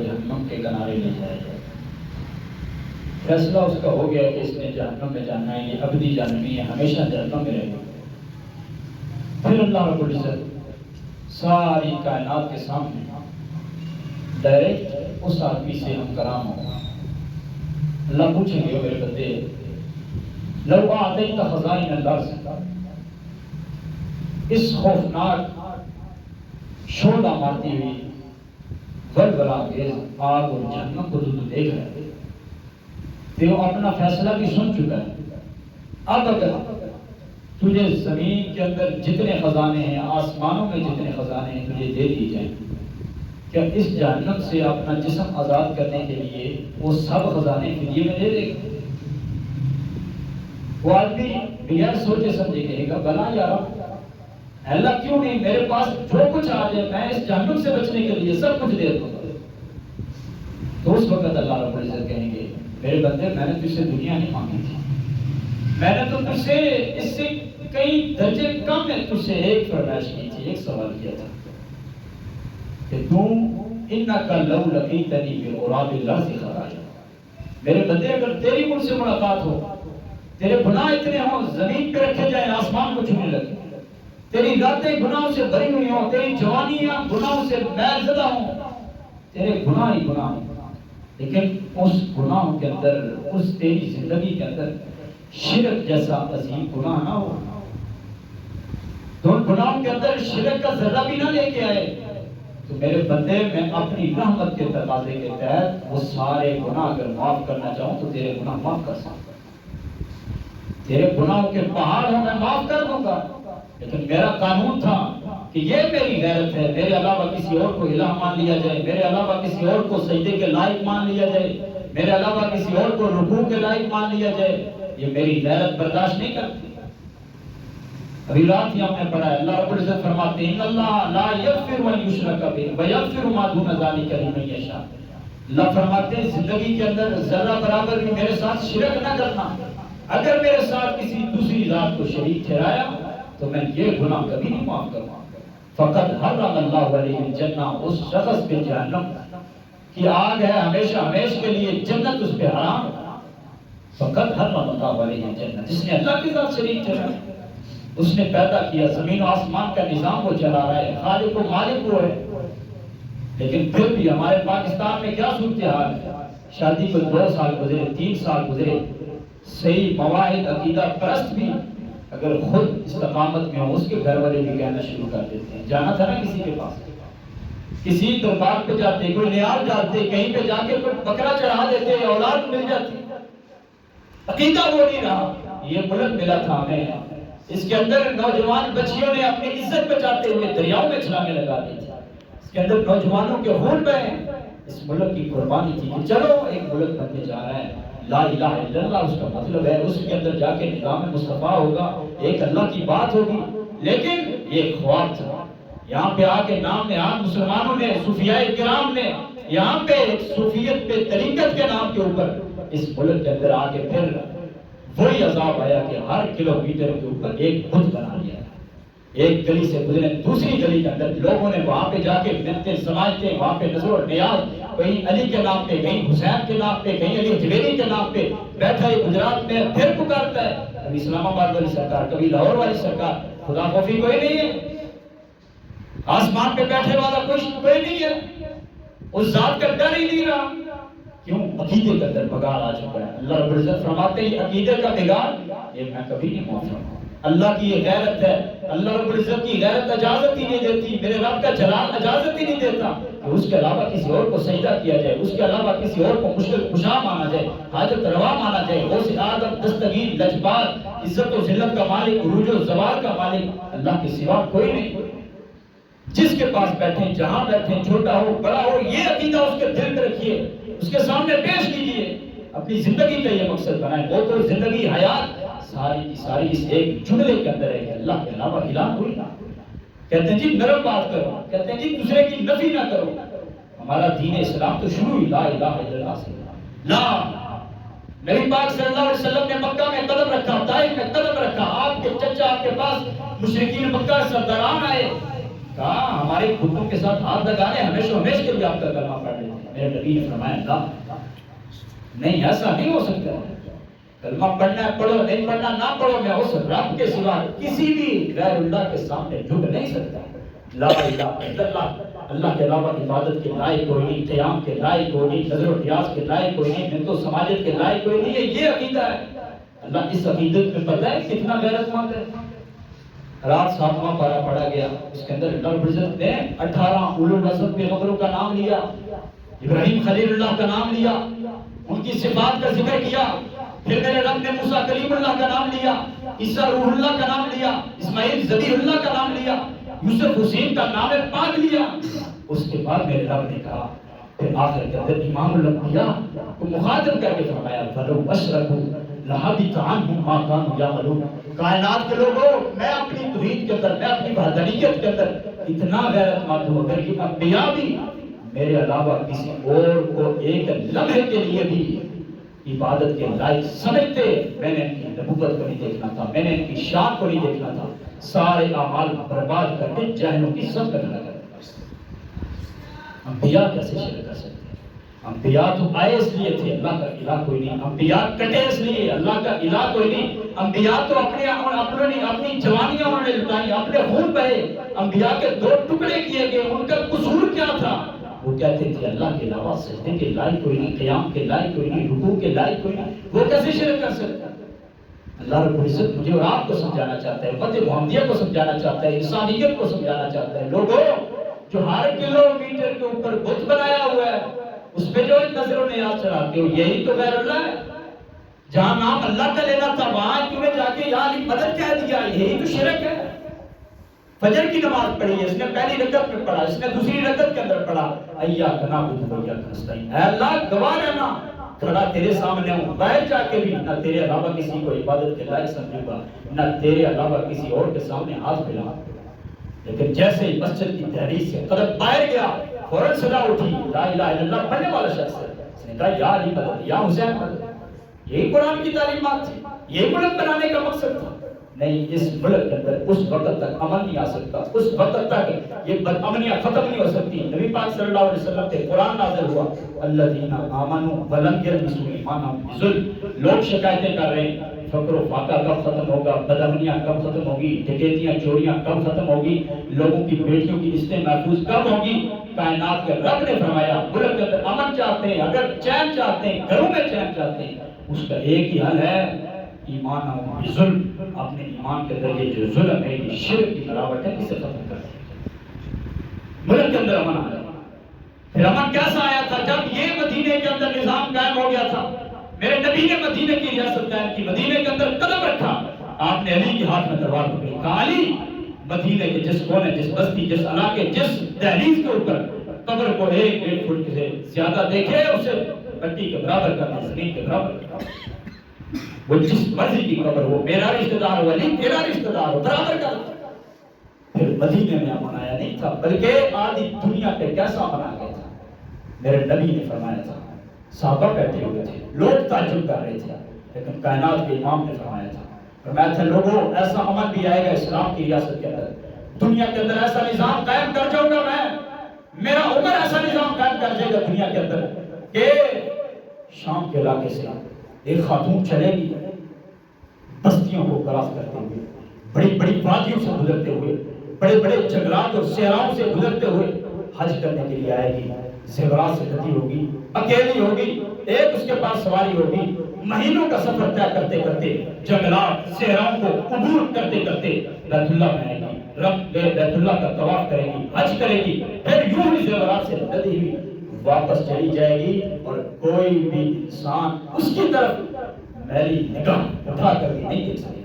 جہنم کے کنارے لے جایا جائے. فیصلہ اس کا ہو گیا کہ اس نے جہنم میں جانا ہے، یہ ابدی جہنمی ہے، ہمیشہ جہنم میں رہے گا. پھر اللہ رب العزت ساری کائنات کے سامنے ڈائریکٹ اس آدمی سے ہم کرام ہو. اللہ پوچھیں گے میرے بندے لو اعطیت خزائن الارض، اس خوفناک شعلہ مارتی ہوئی ولولہ انگیز آگ اور جہنم کو تو دیکھ رہا ہے، تو اپنا فیصلہ بھی سن چکا ہے. اب اگر تجھے زمین کے اندر جتنے خزانے ہیں، آسمانوں میں جتنے خزانے ہیں تجھے دے دی جائیں، کیا اس جہنم سے اپنا جسم آزاد کرنے کے لیے وہ سب خزانے فدیے میں دے دے گا؟ وہ آدمی بغیر سوچے سمجھے کہے گا بلا یا رب، اللہ کیوں نہیں، میرے پاس جو کچھ آ جائے میں اس جہنم سے بچنے کے لیے سب کچھ دے دوں گا. تو اس وقت اللہ رب العزت کہیں گے میرے بندے میں نے تجھ سے دنیا نہیں مانگی تھی، میں نے تو تجھ سے اس سے کئی درجے کم میں تجھ سے ایک فرمائش کی تھی، ایک سوال کیا تھا کہ تو انکا لو لقیتنی بغراب الارض خراجا، میرے بندے اگر تیری مجھ سے ملاقات ہو، تیرے گناہ اتنے ہوں زمین پہ رکھے جائیں آسمان کو چھونے لگے، تیری راتیں گناہوں سے بھری ہوئی ہوں، تیری جوانیاں گناہوں سے میل زدہ ہوں، تیرے گناہ ہی گناہ ہوں، لیکن اس گناہوں کے اندر، اس تیری زندگی کے اندر شرک جیسا عظیم گناہ نہ ہو، تو ان گناہوں کے اندر شرک کا ذرہ بھی نہ لے کے آئے، تو میرے بندے میں اپنی رحمت کے تقاضے کے تحت وہ سارے گناہ اگر معاف کرنا چاہوں تو تیرے گناہ معاف کر سکتا، تیرے گناہوں کے پہاڑ ہوں میں معاف کر دوں گا. لیکن میرا قانون تھا کہ یہ میری غیرت ہے، میرے علاوہ کسی اور کو الہ مان لیا جائے، میرے علاوہ کسی اور کو سجدے کے لائق مان لیا جائے، میرے علاوہ کسی اور کو رکوع کے لائق مان لیا جائے، یہ میری غیرت برداشت نہیں کرتی. ابھی رات ہی ہم نے پڑھا ہے اللہ رب العزت فرماتے ہیں ان اللہ لا یغفر ان یشرک بہ ویغفر ما دون ذلک لمن یشاء. اللہ فرماتے ہیں زندگی کے اندر ذرہ برابر بھی میرے ساتھ شرک نہ کرنا، اگر میرے ساتھ کسی دوسری ذات کو شریک ٹھہرایا تو میں یہ گناہ کبھی نہیں معاف کروں. فقط حرم اللہ علیہ الجنہ، اس شخص پہ جہنم کی آگ ہے ہمیشہ ہمیشہ کے لیے، جنت اس پہ حرام. فقط حرم اللہ علیہ الجنہ، جس نے اللہ کے ساتھ شریک ٹھہرایا، اس نے پیدا کیا، زمین و آسمان کا نظام وہ چلا رہا ہے، خالق و مالک وہ ہے. لیکن پھر بھی ہمارے پاکستان میں کیا صورتحال ہے، شادی کو 2 سال گزرے 3 سال گزرے، صحیح مواہد عقیدہ پرست بھی اگر خود استقامت میں ہو اس کے گھر والے بھی کہنا شروع کر دیتے ہیں جانا تھا نا کسی کے پاس، کسی دربار پہ جاتے، کوئی نیاز ڈالتے، کہیں پہ جا کے کوئی بکرا چڑھا دیتے، اولاد مل جاتی. عقیدہ وہ نہیں رہا. یہ ملک ملا تھا ہمیں، اس کے اندر نوجوان بچیوں نے اپنی عزت بچاتے ہوئے دریاؤں میں چھلانگیں لگا دی تھی، اس کے اندر نوجوانوں کے خون بہے. اس ملک کی قربانی تھی کہ چلو ایک ملک بننے جا رہا ہے، لا الہ الا اللہ اس کا مطلب ہے، اس کے اندر جا کے نظام مصطفیٰ ہوگا، ایک اللہ کی بات ہوگی. لیکن یہ خواب تھا. یہاں پہ آ کے نام نہاد مسلمانوں نے، صوفیاء کرام نے یہاں پہ ایک صوفیت پہ طریقت کے نام کے اوپر اس ملک کے اندر آ کے پھر وہی عذاب آیا کہ ہر کلومیٹر کے اوپر ایک بت بنا لیا. ایک گلی سے گزرے دوسری گلی کے اندر لوگوں نے وہاں پہ جا کے منتیں سماجتے، وہاں پہ نظر و نیاز، کہیں علی کے نام پہ، کہیں حسین کے نام پہ، کہیں علی جویری کے نام پہ بیٹھا ہے گجرات میں، پھر پکارتا ہے کبھی اسلام آباد والی سرکار، کبھی لاہور والی سرکار. خدا خوفی کوئی نہیں ہے، آسمان پہ بیٹھے والا کوئی نہیں ہے، اس ذات کا ڈر ہی نہیں رہا. کیوں؟ عقیدے کے اندر بگاڑ آ چکا ہے. اللہ رب العزت فرماتے ہیں عقیدے کا بگاڑ یہ میں کبھی نہیں معاف کروں. اللہ کی یہ غیرت ہے، اللہ رب العزت کی غیرت اجازت ہی نہیں دیتی، میرے رب کا جلال اجازت ہی نہیں دیتا کہ اس کے علاوہ کسی اور کو سجدہ کیا جائے، اس کے علاوہ کسی اور کو مشکل کشا مانا جائے، حاجت روا مانا جائے. غوث اعظم، دستگیر، لجپال، عزت و ذلت کا مالک، عروج و زوال کا مالک اللہ کے سوا کوئی نہیں. جس کے پاس بیٹھیں، جہاں بیٹھیں، چھوٹا ہو بڑا ہو، یہ عقیدہ اس کے دل میں رکھیے، اس کے سامنے پیش کیجئے، اپنی زندگی کا یہ مقصد بنائیں. وہ تو زندگی حیات ساری کی ساری اس ایک جملے کے اندر ہے کہ اللہ کے علاوہ الہ کوئی نہ. کہتے ہیں جی نرم بات کرو، کہتے ہیں جی دوسرے کی نفی نہ کرو. ہمارا دین اسلام تو شروع ہی لا الہ الا اللہ سے. لا نبی پاک صلی اللہ علیہ وسلم نے مکہ میں قدم رکھا، طائف میں قدم رکھا، آپ کے چچا آپ کے پاس مشرکین مکہ سرداران آئے، کہا ہمارے بتوں کے ساتھ ہاتھ لگانے ہمیشہ کے لیے آپ کا کلمہ پڑھ لیتے ہیں. میرے نبی نے فرمایا اللہ نہیں ایسا نہیں ہو سکتا، کلمہ پڑھنا ہے پڑھو، نہیں پڑھنا نہ پڑھو، میں اس رب کے سوا کسی بھی غیر اللہ کے سامنے جھک نہیں سکتا، لا الہ الا اللہ، اللہ کے علاوہ عبادت کے لائق کوئی نہیں، قیام کے لائق کوئی نہیں، نظر و ریاض کے لائق کوئی نہیں، منت و سماجت کے لائق کوئی نہیں ہے، یہ عقیدہ ہے۔ اللہ اس عقیدت میں پتہ ہے کتنا غیرت مند ہے۔ رات 7واں پارہ پڑھا گیا، اس کے اندر اللہ رب العزت نے 18 اولو العزم پیغمبروں کا نام لیا، ابراہیم خلیل اللہ کا نام لیا، ان کی صفات کا ذکر کیا، پھر میرے رب نے موسیٰ کلیم اللہ کا نام لیا، عیسیٰ روح اللہ کا نام لیا، اسماعیل ذبیح اللہ کا نام لیا، یوسف حسین کا نام پاک لیا۔ اس کے بعد میرے رب نے کہا پھر آخر کے اندر امام الانبیاء کو مخاطب کر کے فرمایا فَلَوْ أَشْرَكُوا لَحَبِطَ عَنْهُمْ مَا كَانُوا يَعْمَلُونَ۔ کائنات کے لوگوں، میں اپنی توحید کے اندر، میں اپنی وحدانیت کے اندر اتنا غیرت مند ہوں، اگر یہ انبیاء بھی میرے علاوہ کسی اور کو ایک لمحے کے لیے بھی عبادت کے لائق سمجھتے، میں نے ان کی نبوت کو نہیں دیکھنا تھا، میں نے ان کی شان کو نہیں دیکھنا تھا، سارے اعمال برباد کر کے جہنم کی سب کرنا لگا۔ انبیاء کیسے شرک کر سکتے ہیں؟ انبیاء تو آئے اس لیے تھے، اللہ کا الہ کوئی نہیں، انبیاء کٹے اس لیے، اللہ کا الہ کوئی نہیں، انبیاء تو اپنی جوانیاں انہوں نے لٹائی، اپنے خون بہے، انبیاء کے 2 ٹکڑے کیے گئے، ان کا قصور کیا تھا؟ وہ کہتے تھے اللہ کے علاوہ سجدے کے لائق کوئی نہیں، قیام کے لائق کوئی نہیں، رکوع کے لائق کوئی نہیں، وہ کیسے شرک کر سکتا؟ اللہ رب العزت مجھے اور آپ کو سمجھانا چاہتا ہے، امت محمدیہ کو سمجھانا چاہتا ہے، انسانیت کو سمجھانا چاہتا ہے۔ لوگوں جو ہر کلومیٹر کے اوپر بت بنایا ہوا ہے، اس پہ جو نظر و نیاز چڑھاتے ہو، یہی تو غیر اللہ ہے۔ جہاں نام اللہ کا لینا تھا وہاں کیوں نے جا کے یا علی مدد کہہ دیا، یہی تو شرک ہے۔ فجر کی نماز پڑھی ہے، اس نے پہلی رکعت میں پڑھا، اس نے دوسری رکعت کے اندر پڑھا، ایاک نعبد و ایاک نستعین، اے اللہ گواہ رہنا کھڑا تیرے سامنے ہوں، باہر جا کے بھی نہ تیرے علاوہ کسی کو عبادت کے لائق سمجھوں گا، نہ تیرے علاوہ کسی اور کے سامنے ہاتھ پھیلاؤں گا۔ لیکن جیسے ہی مسجد کی تحریر سے قدم باہر گیا، فوراً صدا اٹھی، لا الہ الا اللہ پڑھنے والا شخص ہے، اس نے کہا یا علی مدد، یا حسین مدد۔ یہی قرآن کی تعلیمات تھی، یہی ملک بنانے کا مقصد تھا۔ نہیں، اس ملک کے اندر اس وقت تک امن نہیں آ سکتا، اس وقت تک یہ بد امنیاں ختم نہیں ہو سکتی۔ نبی پاک صلی اللہ علیہ وسلم پہ قرآن نازل ہوا، الذین آمنوا ولم یلبسوا ایمانہم بظلم۔ لوگ شکایتیں کر رہے ہیں، فقر و فاقہ کب ختم ہوگا، بد امنیاں کب ختم ہوگی، ڈکیتیاں چوریاں کب ختم ہوگی، لوگوں کی بیٹیوں کی عزتیں محفوظ کب ہوگی؟ کائنات کے رب نے فرمایا ملک کے اندر امن چاہتے ہیں، اگر چین چاہتے ہیں، گھروں میں چین چاہتے ہیں، اس کا ایک ہی حل ہے، ایمان ہو ظلم۔ اپنے ایمان کے اندر یہ جو ظلم ہے، یہ شرک کی ملاوٹ ہے، اسے ختم کر دیں، ملک کے اندر امن آیا۔ پھر امن کیسا آیا تھا؟ جب یہ مدینے کے اندر نظام قائم ہو گیا تھا، میرے نبی نے مدینے کی ریاست قائم کی، مدینے کے اندر قدم رکھا، آپ نے علی کے ہاتھ میں تلوار پکڑی، کہا علی مدینے کے جس کونے، جس بستی، جس علاقے، جس دہلیز کے اوپر قبر کو 1-1.5 فٹ سے زیادہ دیکھے، اسے مٹی کے برابر کرنا، زمین کے برابر کرنا، وہ جس مرضی کی قبر ہو، میرا رشتہ دار ہو، علی تیرا رشتہ دار ہو، برابر کر۔ پھر مدینے میں امن آیا نہیں تھا، بلکہ آدھی دنیا پہ کیسا امن آ گیا تھا؟ میرے نبی نے فرمایا تھا، صحابہ بیٹھے ہوئے تھے، لوگ تعجب کر رہے تھے، لیکن کائنات کے امام نے فرمایا تھا لوگوں ایسا امن بھی آئے گا اسلام کی ریاست کے اندر، دنیا کے اندر ایسا نظام قائم کر جاؤں گا میں، میرا عمر ایسا نظام قائم کر جائے گا دنیا کے اندر کہ شام کے علاقے سے ایک خاتون چلے گی بستیوں کو کراس کرتے ہوئے، بڑی بڑی وادیوں سے گزرتے ہوئے، بڑے بڑے جنگلات اور صحراؤں سے گزرتے ہوئے حج کرنے کے لیے آئے گی، زیورات سے لدی ہوگی، اکیلی ہوگی، ایک اس کے پاس سواری ہوگی، مہینوں کا سفر طے کرتے کرتے جنگلات صحراؤں کو عبور کرتے کرتے بیت اللہ میں آئے گی، بیت اللہ کا طواف کرے گی، حج کرے گی، پھر یوں ہی زیورات سے لدی ہوئی واپس چلی جائے گی، اور کوئی بھی انسان اس کی طرف میری نگاہ اٹھا کر بھی نہیں دیکھ سکے۔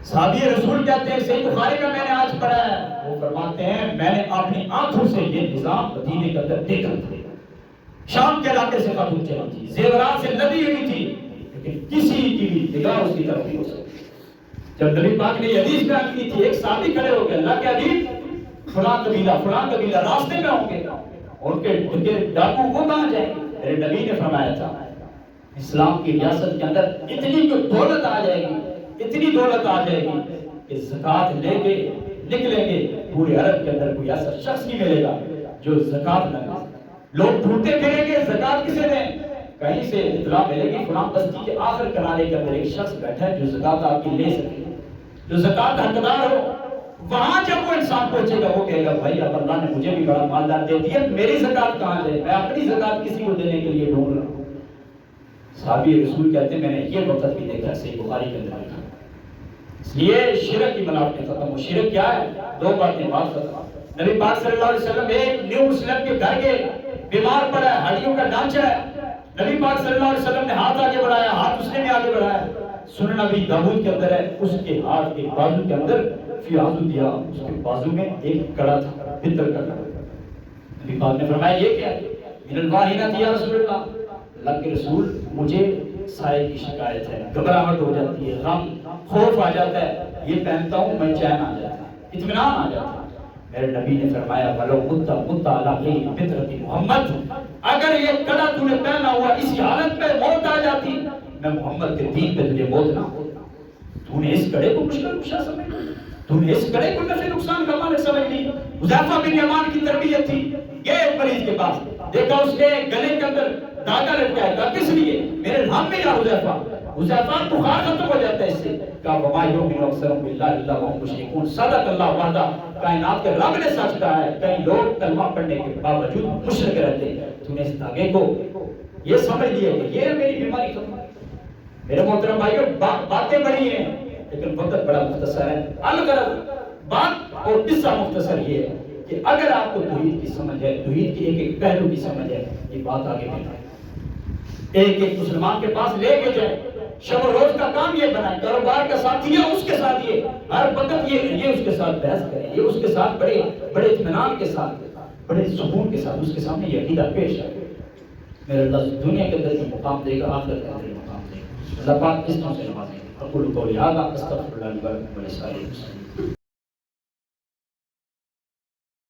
صحابی رسول کہتے ہیں، صحیح بخاری میں نے آج پڑھا ہے، وہ فرماتے ہیں میں نے اپنی آنکھوں سے یہ نظام مدینے کے اندر دیکھا تھا، شام کے علاقے سے خاتون چلی تھی، زیورات سے لدی ہوئی تھی، لیکن کسی کی بھی نگاہ اس کی طرف نہیں ہو سکتی۔ جب نبی پاک نے یہ حدیث بیان کی تھی، ایک صحابی کھڑے ہو گئے، اللہ کے حبیب فلاں قبیلہ راستے میں ہوں گے، ان کے ڈاکو وہ کہاں جائیں گے؟ میرے نبی نے فرمایا تھا اسلام کی ریاست کے اندر اتنی جو دولت آ جائے گی، اتنی دولت آ جائے گی کہ زکوٰۃ لے کے نکلیں گے، پورے عرب کے اندر کوئی ایسا شخص نہیں ملے گا جو زکات نہ دے. لوگ ڈھونڈتے پھریں گے زکات کسے دیں. کہیں سے اطلاع ملے گی فلاں بستی کے آخر کنارے کے اندر ایک شخص بیٹھا ہے جو زکات آپ کی لے سکے, جو زکات حقدار ہو. وہاں جب وہ انسان پہنچے گا وہ کہے گا بھائی اب اللہ نے مجھے بھی بڑا مالدار دے دیا, میری زکات کہاں ہے, میں اپنی زکات کسی کو دینے کے لیے ڈھونڈ رہا ہوں. صحابی رسول کہتے ہیں میں نے یہ وقت بھی دیکھا, صحیح بخاری کے اندر لکھا. اس لیے شرک کی ملاوٹیں ختم ہو. شرک کیا ہے؟ دو باتیں بات ختم. نبی پاک صلی اللہ علیہ وسلم ایک نیو مسلم کے گھر کے بیمار پڑا ہے, ہڈیوں کا ڈھانچہ ہے. نبی پاک صلی اللہ علیہ وسلم نے ہاتھ آگے بڑھایا, ہاتھ اس نے بھی آگے بڑھایا. سنن نبی داؤد کے اندر ہے, اس کے ہاتھ کے بازو کے اندر فیاض دیا, اس کے بازو میں ایک کڑا تھا, پتل کا کڑا. نبی پاک نے فرمایا یہ کیا ہے؟ من الواہنہ یا رسول اللہ, اللہ کے رسول مجھے سائے کی شکایت ہے, گھبراہٹ ہو جاتی ہے, غم خوف آ جاتا ہے, یہ پہنتا ہوں میں چین آ جاتا ہے, اطمینان آ جاتا ہے. میرے نبی نے فرمایا ولو متا علی فطرت محمد, اگر یہ کڑا تو نے پہنا ہوا اسی حالت میں موت آ جاتی, میں محمد کے دین پہ تجھے موت نہ ہوتا. تو نے اس کڑے کو مشکل کشا سمجھ لی, تو نے اس کڑے کو نفع نقصان کا مالک سمجھ لی. حذیفہ بن یمان کی تربیت تھی, یہ ایک مریض کے پاس دیکھا اس کے گلے کے اندر داغا لٹکا ہے, کس لیے؟ میرے نام میں یا حذیفہ, حذیفہ بخار ختم ہو جاتا ہے اس سے. کہا وما یؤمن اکثرهم باللہ الا وهم مشرکون, صدق اللہ وعدہ, کائنات کے رب نے سچ کہا ہے. کئی لوگ کلمہ پڑھنے کے باوجود مشرک رہتے ہیں. تو نے اس داغے کو یہ سمجھ لیا کہ یہ میری بیماری ختم ہے. میرے محترم بھائیو, باتیں بڑی ہیں لیکن وقت بڑا مختصر ہے. الغرض بات اور قصہ مختصر یہ ہے کہ اگر آپ کو توحید کی سمجھ ہے, توحید کی ایک ایک پہلو کی سمجھ ہے, یہ بات آگے بڑھائیں, ایک ایک مسلمان کے پاس لے کے جائیں. شب و روز کا کام یہ بنائیں, کاروبار کا ساتھی ہے اس کے ساتھ, یہ ہر وقت یہ اس کے ساتھ بحث کریں, یہ اس کے ساتھ بڑے بڑے اطمینان کے ساتھ, بڑے سکون کے ساتھ اس کے سامنے یہ عقیدہ پیش ہے. میرے اللہ دنیا کے اندر جو مقام دے گا آخرت کے اندر مقام دے گا. اللہ پاک اس طرح سے نوازے. اقول قولی ھذا استغفر اللہ لی ولکم ولسائر المسلمین.